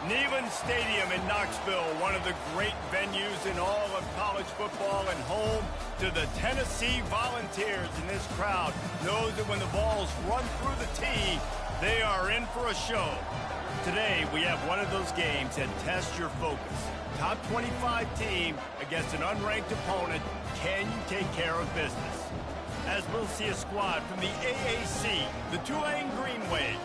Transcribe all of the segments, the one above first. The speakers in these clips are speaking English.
Neyland Stadium in Knoxville, one of the great venues in all of college football and home to the Tennessee Volunteers. And this crowd knows that when the balls run through the tee, they are in for a show. Today, we have one of those games that tests your focus. Top 25 team against an unranked opponent. Can you take care of business? As we'll see a squad from the AAC, the Tulane Green Wave,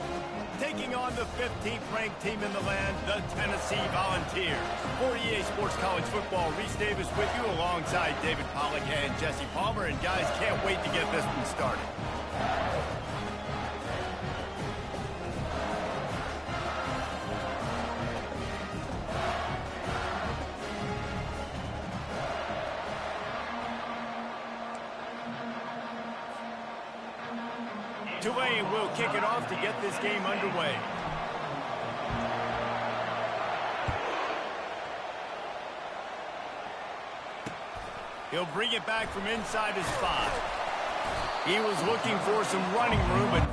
taking on the 15th ranked team in the land, the Tennessee Volunteers. For EA Sports College Football, Reese Davis with you alongside David Pollack and Jesse Palmer. And guys, can't wait to get this one started. Tulane will kick it off to get this game underway. He'll bring it back from inside his 5. He was looking for some running room, but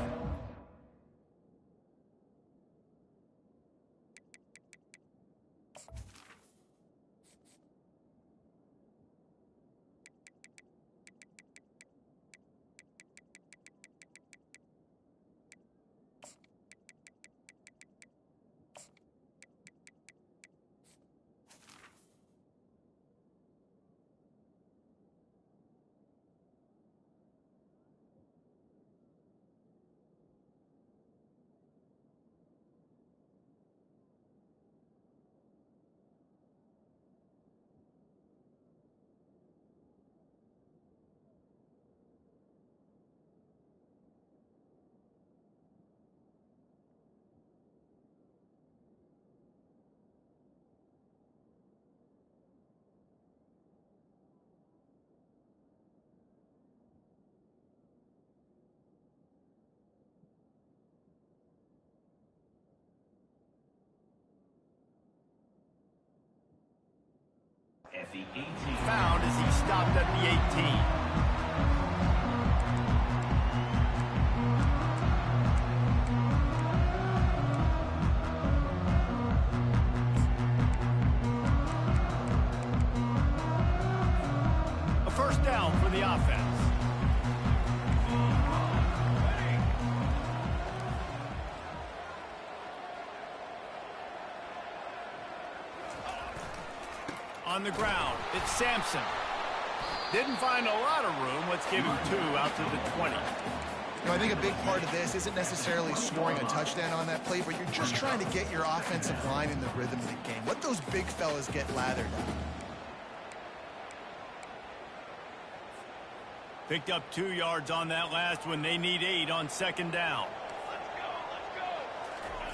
at the 18. found as he stopped at the 18. A first down for the offense. On the ground, it's Sampson. Didn't find a lot of room. Let's give him 2 out to the 20. You know, I think a big part of this isn't necessarily scoring a touchdown on that play, but you're just trying to get your offensive line in the rhythm of the game. Let those big fellas get lathered up. Picked up 2 yards on that last one. They need 8 on second down.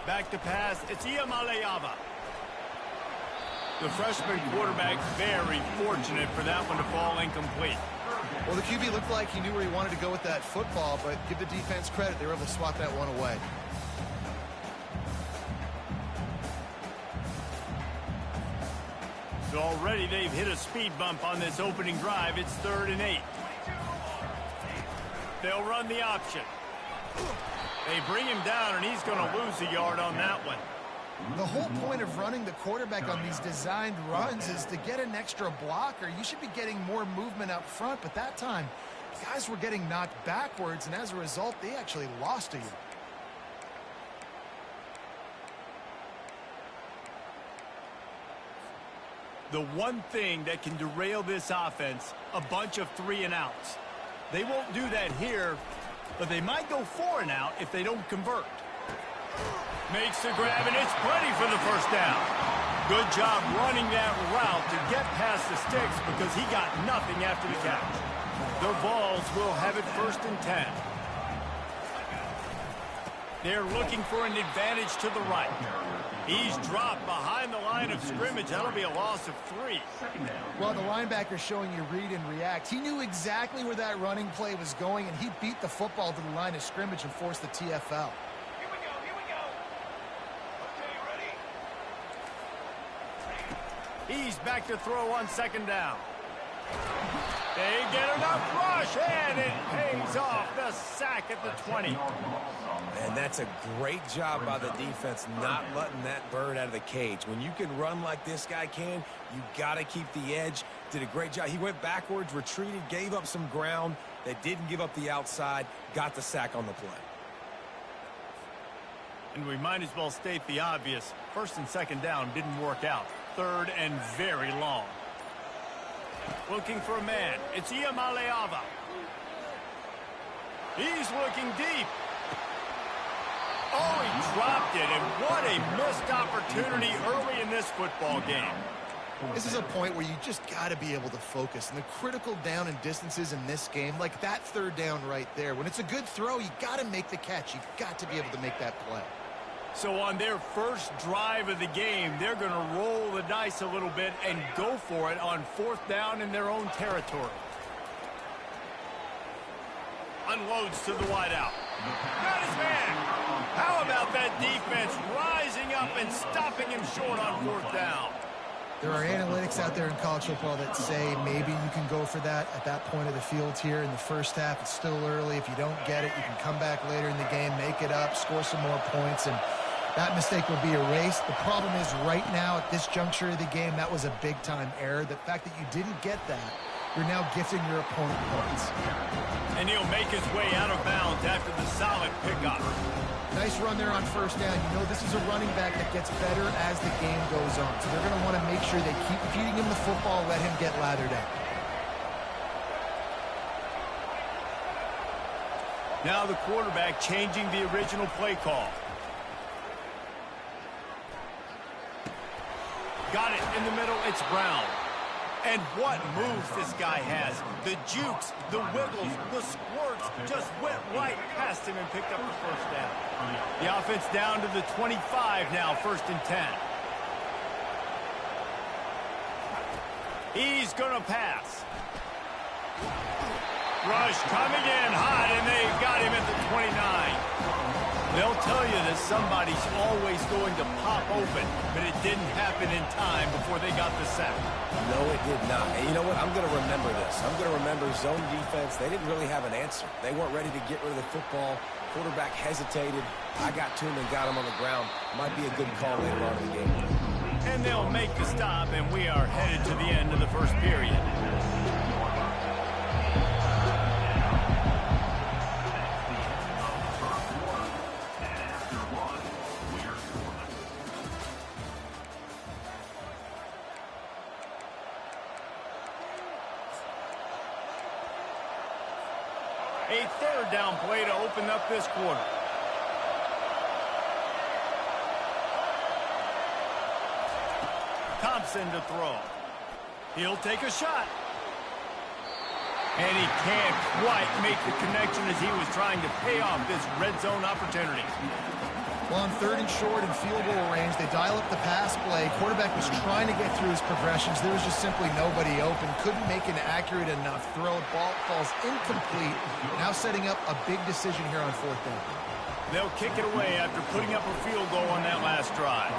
Back to pass. It's Iamaleava. The freshman quarterback very fortunate for that one to fall incomplete. Well, the QB looked like he knew where he wanted to go with that football, but give the defense credit. They were able to swat that one away. So already they've hit a speed bump on this opening drive. It's 3rd and 8. They'll run the option. They bring him down, and he's going to lose a yard on that one. The whole point of running the quarterback on these designed runs is to get an extra blocker. You should be getting more movement up front, but that time, guys were getting knocked backwards, and as a result, they actually lost a yard. The one thing that can derail this offense, a bunch of 3 and outs. They won't do that here, but they might go 4 and out if they don't convert. Makes the grab, and it's plenty for the first down. Good job running that route to get past the sticks because he got nothing after the catch. The Vols will have it 1st and 10. They're looking for an advantage to the right. He's dropped behind the line of scrimmage. That'll be a loss of 3. Well, the linebacker's showing you read and react. He knew exactly where that running play was going, and he beat the football to the line of scrimmage and forced the TFL. He's back to throw on second down. They get enough rush, and it pays off. The sack at the 20. And that's a great job by the defense not letting that bird out of the cage. When you can run like this guy can, you got to keep the edge. Did a great job. He went backwards, retreated, gave up some ground. They didn't give up the outside, got the sack on the play. And we might as well state the obvious. First and second down didn't work out. Third and very long. Looking for a man. It's Ncaa. He's looking deep. Oh, he dropped it, and what a missed opportunity early in this football game. This is a point where you just got to be able to focus. And the critical down and distances in this game, like that third down right there, when it's a good throw, you got to make the catch. You've got to be able to make that play. So on their first drive of the game, they're going to roll the dice a little bit and go for it on fourth down in their own territory. Unloads to the wideout. Got his man. How about that defense rising up and stopping him short on fourth down? There are analytics out there in college football that say maybe you can go for that at that point of the field here in the first half. It's still early. If you don't get it, you can come back later in the game, make it up, score some more points, and that mistake will be erased. The problem is right now at this juncture of the game, that was a big-time error. The fact that you didn't get that, you're now gifting your opponent points. And he'll make his way out of bounds after the solid pickup. Nice run there on first down. You know this is a running back that gets better as the game goes on. So they're going to want to make sure they keep feeding him the football, let him get lathered up. Now the quarterback changing the original play call. Got it in the middle. It's Brown. And what moves this guy has. The jukes, the wiggles, the squirts just went right past him and picked up the first down. The offense down to the 25 now, first and 10. He's going to pass. Rush coming in hot, and they got him at the 29. They'll tell you that somebody's always going to pop open, but it didn't happen in time before they got the sack. No, it did not. And you know what? I'm going to remember this. I'm going to remember zone defense. They didn't really have an answer. They weren't ready to get rid of the football. Quarterback hesitated. I got to him and got him on the ground. Might be a good call later on in the game. And they'll make the stop, and we are headed to the end of the first period. A third down play to open up this quarter. Thompson to throw. He'll take a shot. And he can't quite make the connection as he was trying to pay off this red zone opportunity. Well, on third and short and field goal range, they dial up the pass play. Quarterback was trying to get through his progressions. There was just simply nobody open. Couldn't make an accurate enough throw. Ball falls incomplete. Now setting up a big decision here on fourth down. They'll kick it away after putting up a field goal on that last drive.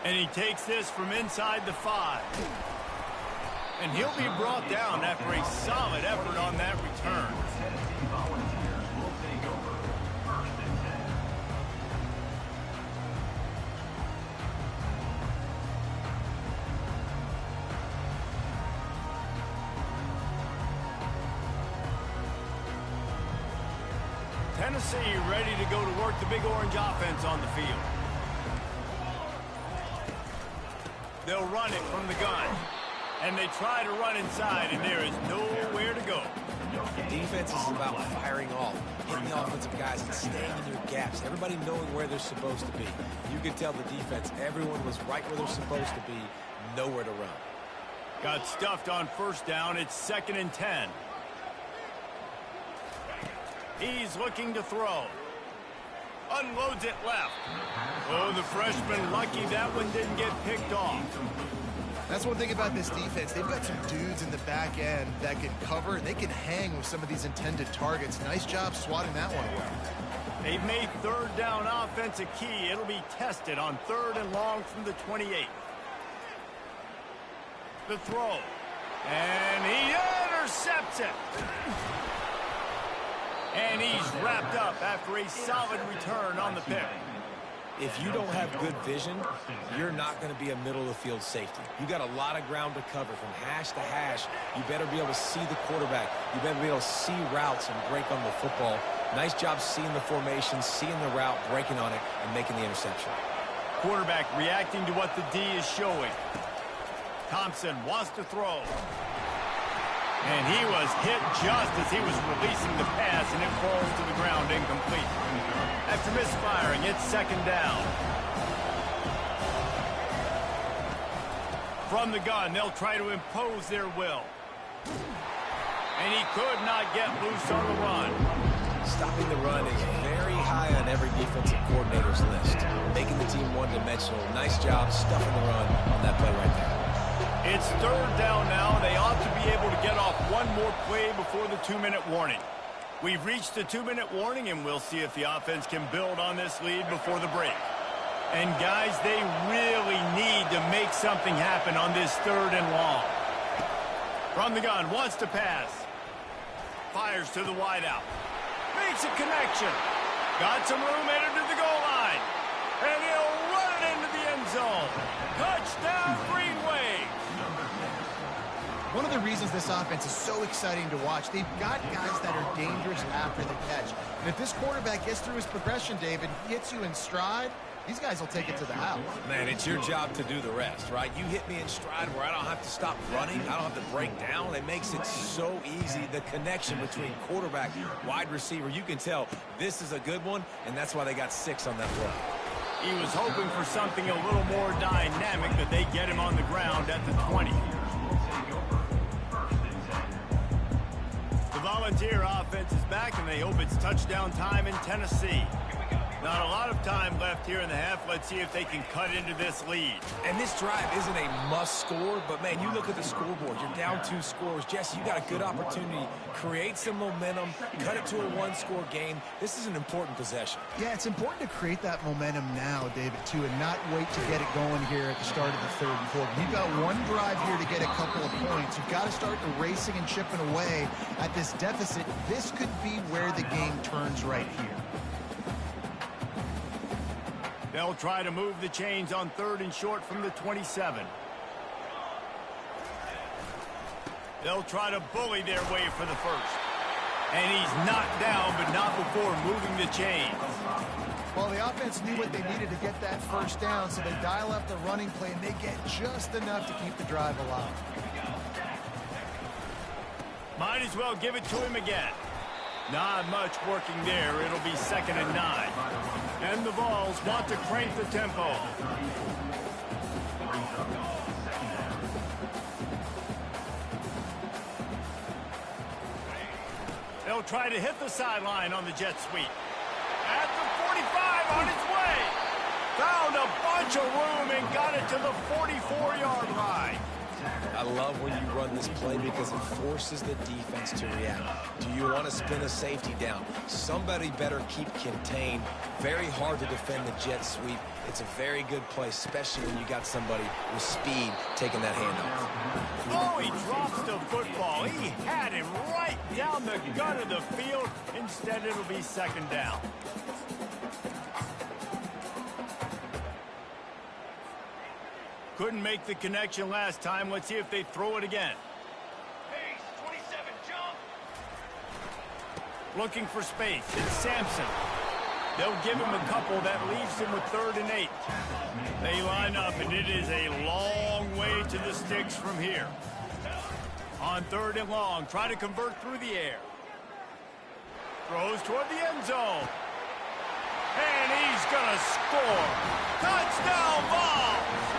And he takes this from inside the 5. And he'll be brought down after a solid effort on that return. Tennessee ready to go to work the Big Orange offense on the field. They'll run it from the gun. And they try to run inside, and there is nowhere to go. Defense is about firing off, hitting the offensive guys and staying in your gaps. Everybody knowing where they're supposed to be. You can tell the defense, everyone was right where they're supposed to be, nowhere to run. Got stuffed on first down. It's second and 10. He's looking to throw. Unloads it left. Oh, the freshman lucky that one didn't get picked off. That's one thing about this defense. They've got some dudes in the back end that can cover, and they can hang with some of these intended targets. Nice job swatting that one away. They've made third down offense a key. It'll be tested on third and long from the 28. The throw. And he intercepts it. And he's wrapped up after a solid return on the pick. If you don't have good vision, you're not going to be a middle-of-the-field safety. You got a lot of ground to cover from hash to hash. You better be able to see the quarterback. You better be able to see routes and break on the football. Nice job seeing the formation, seeing the route, breaking on it, and making the interception. Quarterback reacting to what the D is showing. Thompson wants to throw. And he was hit just as he was releasing the pass, and it falls to the ground incomplete. After misfiring, it's second down. From the gun, they'll try to impose their will. And he could not get loose on the run. Stopping the run is very high on every defensive coordinator's list. Making the team one-dimensional. Nice job stuffing the run on that play right there. It's third down now. They ought to be able to get off one more play before the 2-minute warning. We've reached the 2-minute warning, and we'll see if the offense can build on this lead before the break. And, guys, they really need to make something happen on this third and long. From the gun, wants to pass. Fires to the wideout. Makes a connection. Got some room headed to the goal line. And he'll run it into the end zone. Touchdown, Green Wave. One of the reasons this offense is so exciting to watch, they've got guys that are dangerous after the catch. And if this quarterback gets through his progression, David, hits you in stride, these guys will take it to the house. Man, it's your job to do the rest, right? You hit me in stride where I don't have to stop running. I don't have to break down. It makes it so easy. The connection between quarterback, wide receiver, you can tell this is a good one, and that's why they got 6 on that play. He was hoping for something a little more dynamic, but they get him on the ground at the 20. The Volunteer offense is back, and they hope it's touchdown time in Tennessee. Not a lot of time left here in the half. Let's see if they can cut into this lead. And this drive isn't a must score, but, man, you look at the scoreboard. You're down 2 scores. Jesse, you got a good opportunity. Create some momentum. Cut it to a 1-score game. This is an important possession. Yeah, it's important to create that momentum now, David, too, and not wait to get it going here at the start of the third quarter. You've got one drive here to get a couple of points. You've got to start racing and chipping away at this deficit. This could be where the game turns right here. They'll try to move the chains on 3rd and short from the 27. They'll try to bully their way for the first. And he's knocked down, but not before moving the chains. Well, the offense knew what they needed to get that first down, so they dial up the running play, and they get just enough to keep the drive alive. Might as well give it to him again. Not much working there. It'll be 2nd and 9. And the Vols want to crank the tempo. They'll try to hit the sideline on the jet sweep. At the 45 on its way. Found a bunch of room and got it to the 44-yard line. I love when you run this play because it forces the defense to react. Do you want to spin a safety down? Somebody better keep contained. Very hard to defend the jet sweep. It's a very good play, especially when you got somebody with speed taking that handoff. Oh, he drops the football. He had him right down the gut of the field. Instead, it'll be 2nd down. Couldn't make the connection last time. Let's see if they throw it again. Pace, 27, jump. Looking for space. It's Sampson. They'll give him a couple. That leaves him with 3rd and 8. They line up, and it is a long way to the sticks from here. On 3rd and long, try to convert through the air. Throws toward the end zone. And he's going to score. Touchdown Vols!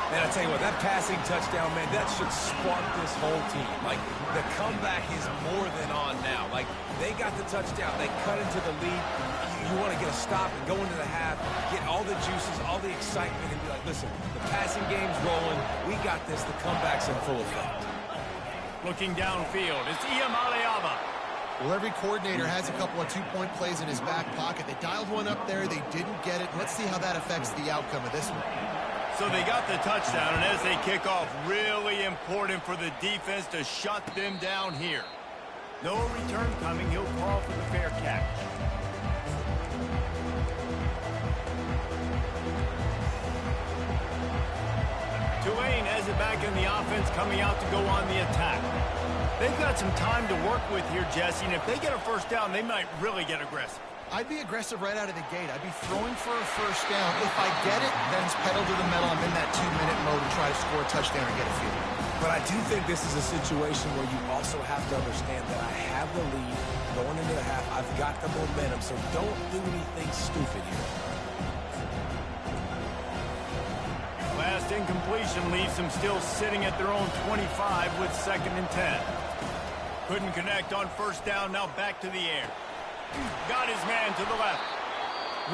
Man, I tell you what, that passing touchdown, man, that should spark this whole team. Like, the comeback is more than on now. Like, they got the touchdown. They cut into the lead. You want to get a stop and go into the half, get all the juices, all the excitement, and be like, listen, the passing game's rolling. We got this. The comeback's in full effect. Looking downfield, it's Iyamaleava. Well, every coordinator has a couple of 2-point plays in his back pocket. They dialed one up there. They didn't get it. Let's see how that affects the outcome of this one. So they got the touchdown, and as they kick off, really important for the defense to shut them down here. No return coming. He'll call for the fair catch. Tulane has it back in the offense, coming out to go on the attack. They've got some time to work with here, Jesse, and if they get a first down, they might really get aggressive. I'd be aggressive right out of the gate. I'd be throwing for a first down. If I get it, then it's pedal to the metal. I'm in that 2-minute mode to try to score a touchdown or get a field goal. But I do think this is a situation where you also have to understand that I have the lead going into the half. I've got the momentum, so don't do anything stupid here. Last incompletion leaves them still sitting at their own 25 with 2nd and 10. Couldn't connect on first down, now back to the air. Got his man to the left.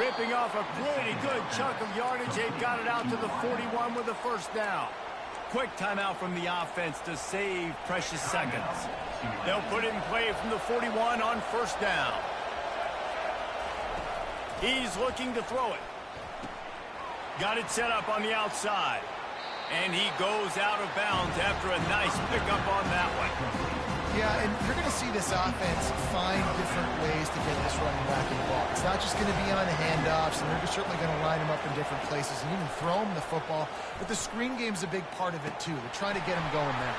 Ripping off a pretty good chunk of yardage. They've got it out to the 41 with a first down. Quick timeout from the offense to save precious seconds. They'll put it in play from the 41 on first down. He's looking to throw it. Got it set up on the outside. And he goes out of bounds after a nice pickup on that one. Yeah, and you're going to see this offense find different ways to get this running back in the ball. It's not just going to be on handoffs, and they're certainly going to line him up in different places and even throw him the football. But the screen game's a big part of it, too. They're trying to get him going there.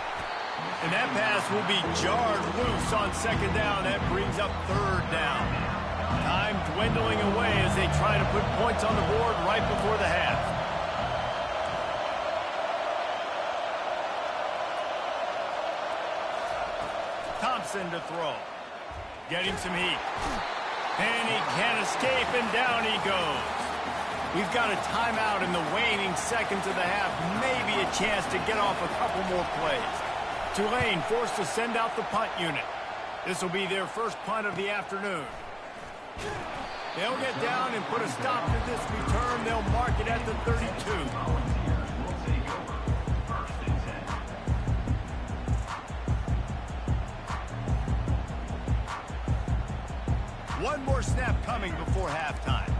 And that pass will be jarred loose on 2nd down. That brings up 3rd down. Time dwindling away as they try to put points on the board right before the half. Thompson to throw. Getting some heat. And he can't escape, and down he goes. We've got a timeout in the waning seconds of the half. Maybe a chance to get off a couple more plays. Tulane forced to send out the punt unit. This will be their first punt of the afternoon. They'll get down and put a stop to this return. They'll mark it at the 32. One more snap coming before halftime.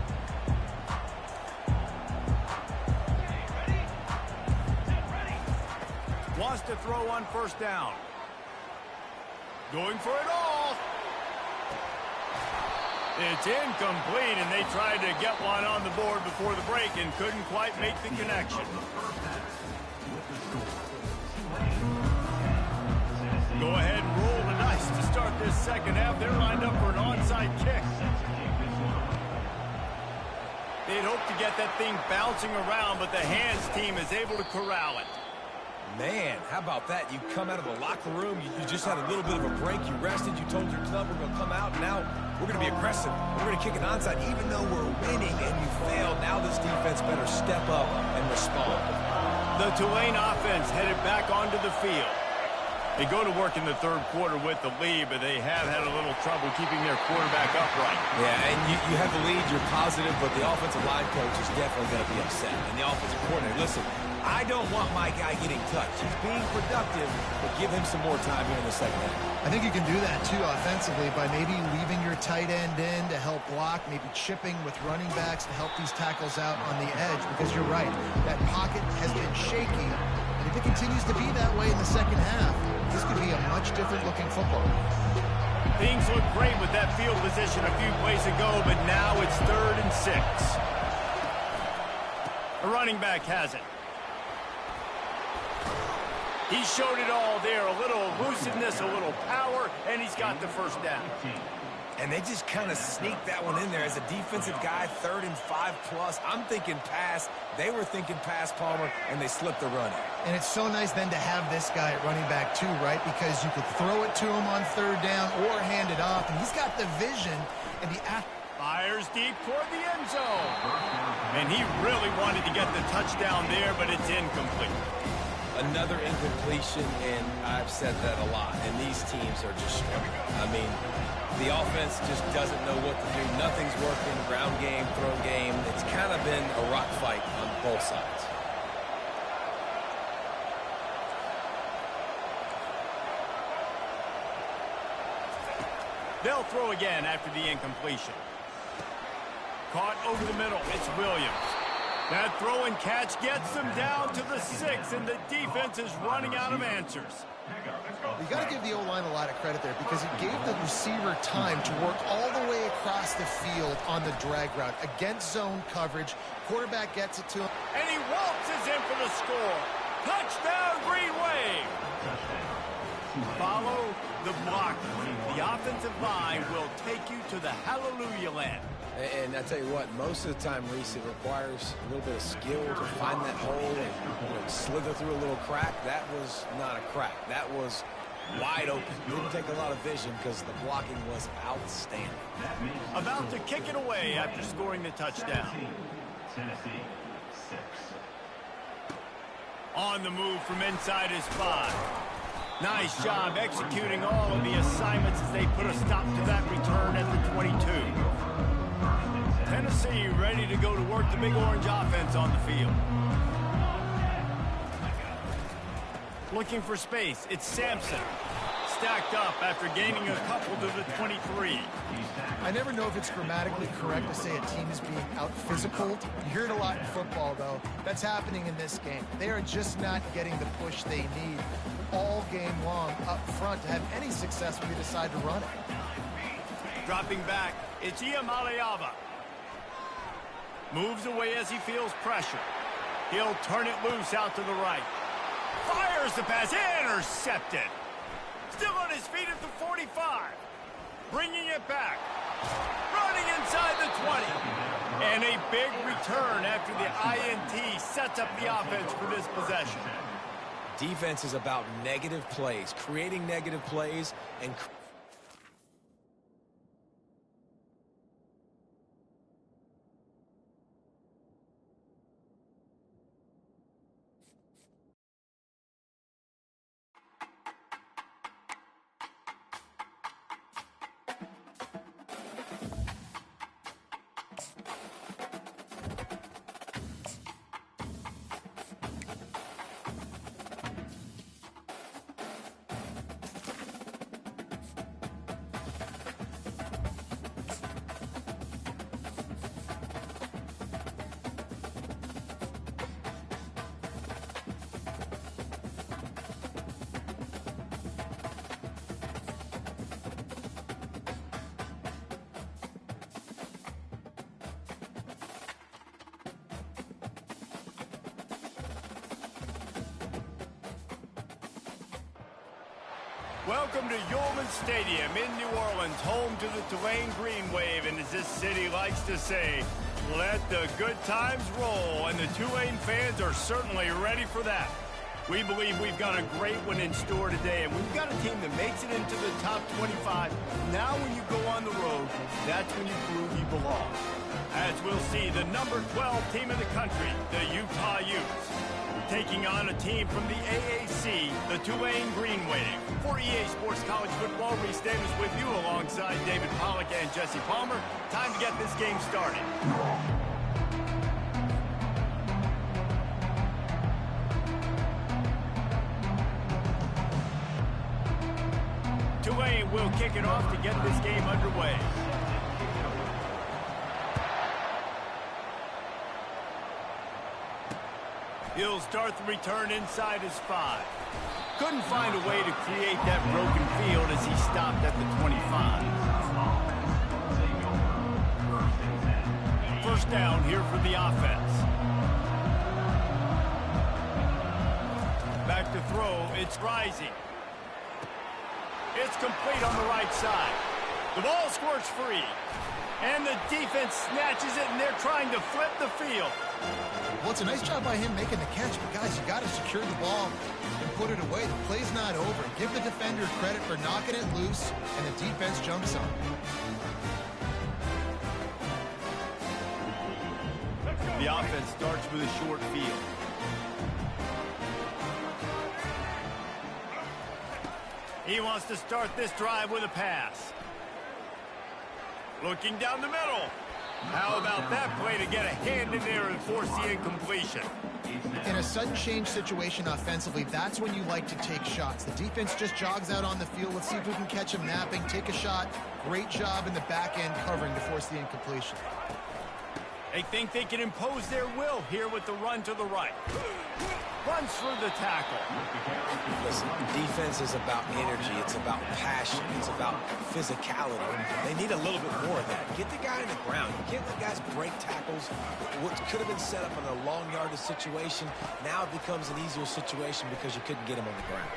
Wants to throw on first down. Going for it all. It's incomplete, and they tried to get one on the board before the break and couldn't quite make the connection. Go ahead and roll the dice to start this second half. They're lined up for an onside kick. They'd hope to get that thing bouncing around, but the hands team is able to corral it. Man, how about that? You come out of the locker room, you just had a little bit of a break, you rested, you told your club we're going to come out, and now we're going to be aggressive. We're going to kick an onside even though we're winning and you failed. Now this defense better step up and respond. The Tulane offense headed back onto the field. They go to work in the 3rd quarter with the lead, but they have had a little trouble keeping their quarterback upright. Yeah, and you have the lead, you're positive, but the offensive line coach is definitely going to be upset. And the offensive coordinator, listen, I don't want my guy getting touched. He's being productive, but give him some more time here in the second half. I think you can do that, too, offensively, by maybe leaving your tight end in to help block, maybe chipping with running backs to help these tackles out on the edge, because you're right. That pocket has been shaky, and if it continues to be that way in the second half, this could be a much different-looking football. Things look great with that field position a few plays ago, but now it's 3rd and 6. The running back has it. He showed it all there, a little elusiveness, a little power, and he's got the first down. And they just kind of sneaked that one in there. As a defensive guy, 3rd and 5+. I'm thinking pass. They were thinking pass, Palmer, and they slipped the running. And it's so nice then to have this guy at running back too, right? Because you could throw it to him on 3rd down or hand it off. And he's got the vision and the fires deep toward the end zone. And he really wanted to get the touchdown there, but it's incomplete. Another incompletion, and I've said that a lot, and these teams are just struggling. I mean, the offense just doesn't know what to do. Nothing's working, ground game, throw game. It's kind of been a rock fight on both sides. They'll throw again after the incompletion. Caught over the middle. It's Williams. That throw and catch gets them down to the 6, and the defense is running out of answers. You got to give the O-line a lot of credit there because it gave the receiver time to work all the way across the field on the drag route against zone coverage. Quarterback gets it to him. And he waltzes in for the score. Touchdown, Green Wave. Follow the block. The offensive line will take you to the hallelujah land. And I tell you what, most of the time, Reese, it requires a little bit of skill to find that hole and slither through a little crack. That was not a crack. That was wide open. Didn't take a lot of vision because the blocking was outstanding. About to kick it away after scoring the touchdown. Tennessee 6. On the move from inside his 5. Nice job executing all of the assignments as they put a stop to that return at the 22. Tennessee ready to go to work the Big Orange offense on the field. Looking for space. It's Sampson. Stacked up after gaining a couple to the 23. I never know if it's grammatically correct to say a team is being out-physicaled. You hear it a lot in football, though. That's happening in this game. They are just not getting the push they need all game long up front to have any success when they decide to run it. Dropping back, it's Ncaa. Moves away as he feels pressure. He'll turn it loose out to the right. Fires the pass, intercepted. Still on his feet at the 45. Bringing it back. Running inside the 20. And a big return after the INT sets up the offense for this possession. Defense is about negative plays, creating negative plays, and Welcome to Yulman Stadium in New Orleans, home to the Tulane Green Wave, and as this city likes to say, let the good times roll, and the Tulane fans are certainly ready for that. We believe we've got a great one in store today, and we've got a team that makes it into the top 25. Now when you go on the road, that's when you prove you belong. As we'll see, the number 12 team in the country, the Utah Utes, taking on a team from the AAC, the Tulane Green Wave. For EA Sports College Football, Reese Davis with you alongside David Pollack and Jesse Palmer. Time to get this game started. Tulane will kick it off to get this game underway. He'll start the return inside his 5. Couldn't find a way to create that broken field as he stopped at the 25. First down here for the offense. Back to throw, it's Rising. It's complete on the right side. The ball squirts free. And the defense snatches it, and they're trying to flip the field. Well, it's a nice job by him making the catch, but guys, you got to secure the ball and put it away. The play's not over. Give the defender credit for knocking it loose, and the defense jumps on. The offense starts with a short field. He wants to start this drive with a pass. Looking down the middle. How about that play to get a hand in there and force the incompletion? In a sudden change situation offensively, that's when you like to take shots. The defense just jogs out on the field. Let's see if we can catch him napping. Take a shot. Great job in the back end covering to force the incompletion. They think they can impose their will here with the run to the right. Runs through the tackle. Listen, defense is about energy. It's about passion. It's about physicality. They need a little bit more of that. Get the guy in the ground. You can't let guys break tackles. What could have been set up in a long yardage situation now becomes an easier situation because you couldn't get him on the ground.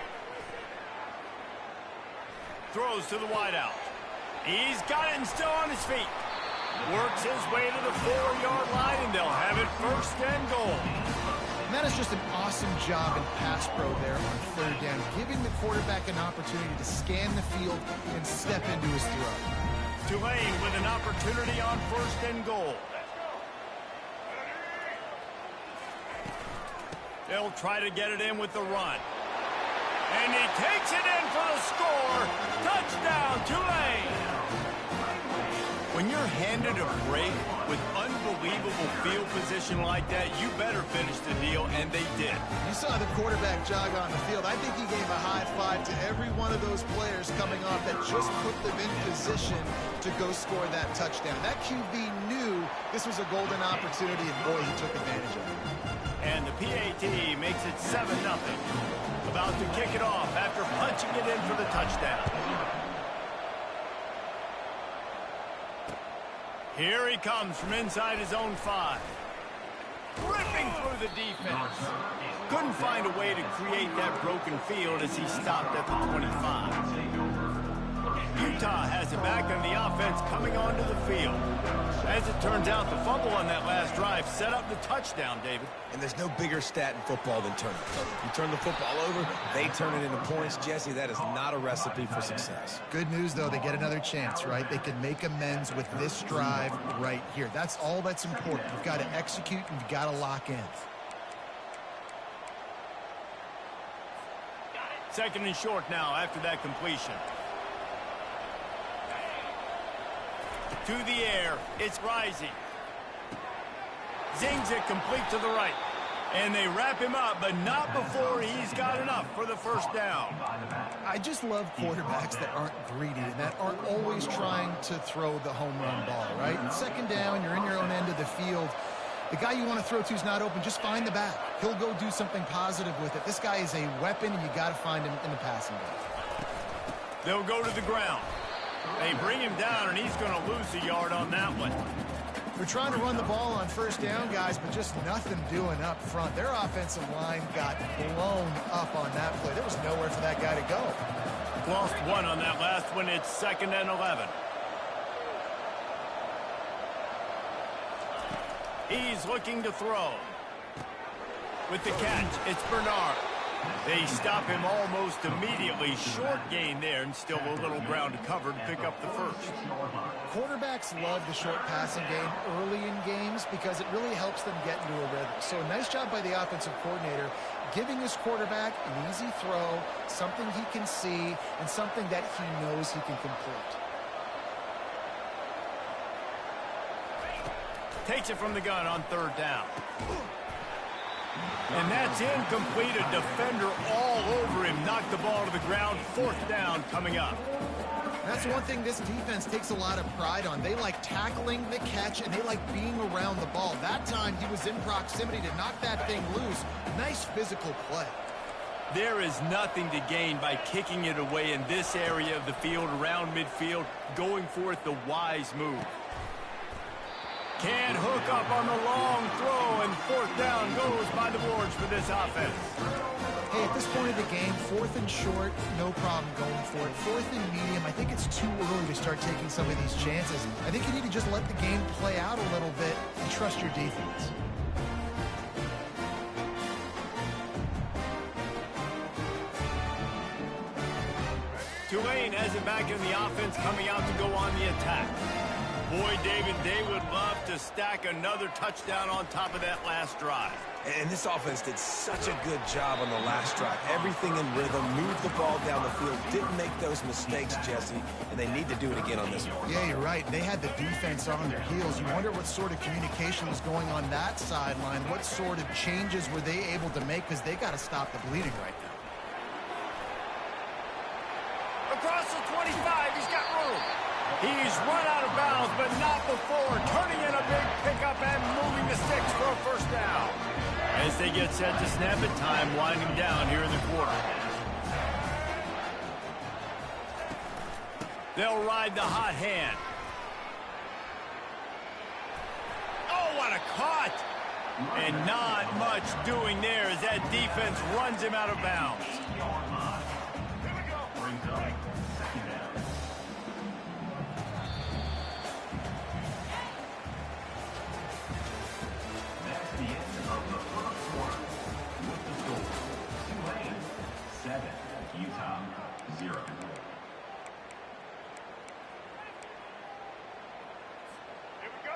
Throws to the wideout. He's got it and still on his feet. Works his way to the 4-yard line, and they'll have it first and goal. And that is just an awesome job in pass pro there on third down, giving the quarterback an opportunity to scan the field and step into his throw. Tulane with an opportunity on first and goal. They'll try to get it in with the run. And he takes it in for the score. Touchdown, Tulane. When you're handed a break with unbelievable field position like that, you better finish the deal, and they did. You saw the quarterback jog on the field. I think he gave a high five to every one of those players coming off that just put them in position to go score that touchdown. That QB knew this was a golden opportunity, and boy, he took advantage of it. And the PAT makes it 7-0. About to kick it off after punching it in for the touchdown. Here he comes from inside his own 5. Ripping through the defense. Couldn't find a way to create that broken field as he stopped at the 25. Utah has it back on the offense coming onto the field. As it turns out, the fumble on that last drive set up the touchdown, David. And there's no bigger stat in football than turnovers. You turn the football over, they turn it into points. Jesse, that is not a recipe for success. Good news, though, they get another chance, right? They can make amends with this drive right here. That's all that's important. You've got to execute and you've got to lock in. Second and short now after that completion. To the air, it's rising. Zings it complete to the right. And they wrap him up, but not before he's got enough for the first down. I just love quarterbacks that aren't greedy and that aren't always trying to throw the home run ball, right? Second down, you're in your own end of the field. The guy you want to throw to is not open. Just find the back. He'll go do something positive with it. This guy is a weapon, and you got to find him in the passing game. They'll go to the ground. They bring him down, and he's going to lose a yard on that one. They're trying to run the ball on first down, guys, but just nothing doing up front. Their offensive line got blown up on that play. There was nowhere for that guy to go. Lost one on that last one. It's 2nd and 11. He's looking to throw. With the catch, it's Bernard. They stop him almost immediately. Short gain there, and still a little ground to cover to pick up the first. Quarterbacks love the short passing game early in games because it really helps them get into a rhythm. So a nice job by the offensive coordinator giving his quarterback an easy throw, something he can see, and something that he knows he can complete. Takes it from the gun on third down. And that's incomplete. A defender all over him. Knocked the ball to the ground. 4th down coming up. That's one thing this defense takes a lot of pride on. They like tackling the catch, and they like being around the ball. That time, he was in proximity to knock that thing loose. Nice physical play. There is nothing to gain by kicking it away in this area of the field, around midfield, going for it the wise move. Can't hook up on the long throw, and 4th down goes by the boards for this offense. Hey, at this point of the game, 4th and short, no problem going for it. 4th and medium, I think it's too early to start taking some of these chances. I think you need to just let the game play out a little bit and trust your defense. Tulane has it back in the offense, coming out to go on the attack. Boy, David, they would love to stack another touchdown on top of that last drive. And this offense did such a good job on the last drive. Everything in rhythm, moved the ball down the field, didn't make those mistakes, Jesse, and they need to do it again on this one. Yeah, you're right. They had the defense on their heels. You wonder what sort of communication was going on that sideline. What sort of changes were they able to make, because they got to stop the bleeding right now. Across the 25, he's got room. He's run out of bounds, but not before turning in a big pickup and As they get set to snap it, time winding down here in the quarter. They'll ride the hot hand. Oh, what a cut! And not much doing there as that defense runs him out of bounds.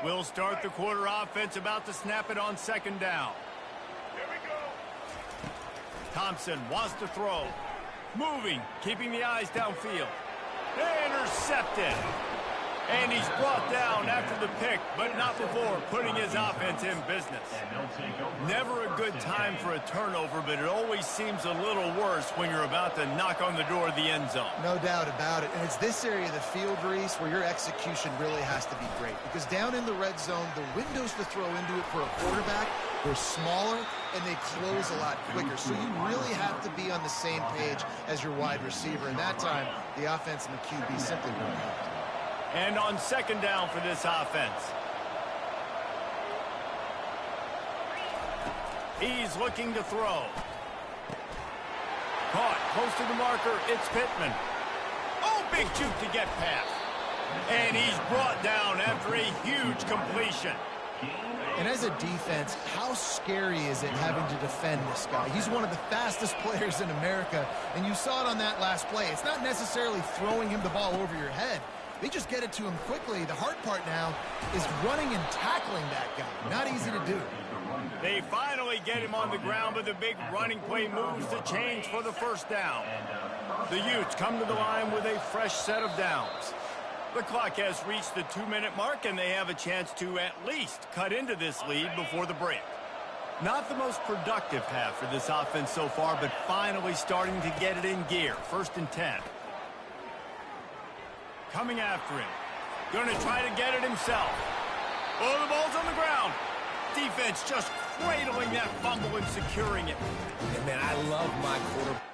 We'll start the quarter offense about to snap it on second down. Here we go. Thompson wants to throw. Moving, keeping the eyes downfield. Intercepted. And he's brought down after the pick, but not before putting his offense in business. Never a good time for a turnover, but it always seems a little worse when you're about to knock on the door of the end zone. No doubt about it. And it's this area of the field, Reese, where your execution really has to be great. Because down in the red zone, the windows to throw into it for a quarterback, they're smaller and they close a lot quicker. So you really have to be on the same page as your wide receiver. And that time, the offense and the QB simply won't help. And on second down for this offense. He's looking to throw. Caught close to the marker. It's Pittman. Oh, big juke to get past. And he's brought down after a huge completion. And as a defense, how scary is it having to defend this guy? He's one of the fastest players in America, and you saw it on that last play. It's not necessarily throwing him the ball over your head. They just get it to him quickly. The hard part now is running and tackling that guy. Not easy to do. They finally get him on the ground, but the big running play moves to change for the first down. The Utes come to the line with a fresh set of downs. The clock has reached the 2-minute mark, and they have a chance to at least cut into this lead before the break. Not the most productive half for this offense so far, but finally starting to get it in gear. 1st and 10. Coming after him. Going to try to get it himself. Oh, the ball's on the ground. Defense just cradling that fumble and securing it. And man, I love my quarterback.